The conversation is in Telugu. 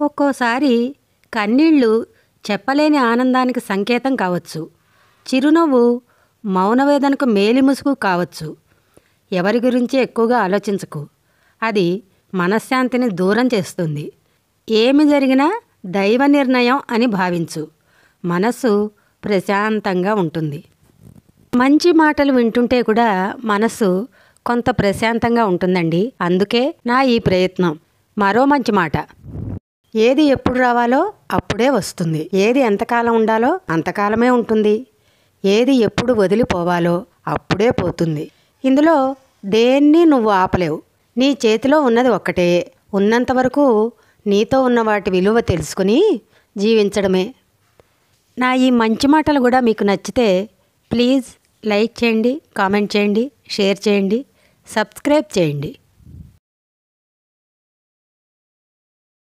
ఒక్కోసారి కన్నీళ్ళు చెప్పలేని ఆనందానికి సంకేతం కావచ్చు. చిరునవ్వు మౌనవేదనకు మేలిముసుగు కావచ్చు. ఎవరి గురించి ఎక్కువగా ఆలోచించకు. అది మనశ్శాంతిని దూరం చేస్తుంది. ఏమి జరిగినా దైవ నిర్ణయం అని భావించు. మనసు ప్రశాంతంగా ఉంటుంది. మంచి మాటలు వింటుంటే కూడా మనసు కొంత ప్రశాంతంగా ఉంటుందండి. అందుకే నా ఈ ప్రయత్నం. మరో మంచి మాట. ఏది ఎప్పుడు రావాలో అప్పుడే వస్తుంది. ఏది ఎంతకాలం ఉండాలో అంతకాలమే ఉంటుంది. ఏది ఎప్పుడు వదిలిపోవాలో అప్పుడే పోతుంది. ఇందులో దేన్ని నువ్వు ఆపలేవు. నీ చేతిలో ఉన్నది ఒక్కటే. ఉన్నంతవరకు నీతో ఉన్న వాటి విలువ తెలుసుకుని జీవించడమే. నా ఈ మంచి మాటలు కూడా మీకు నచ్చితే ప్లీజ్ లైక్ చేయండి, కామెంట్ చేయండి, షేర్ చేయండి, సబ్స్క్రైబ్ చేయండి.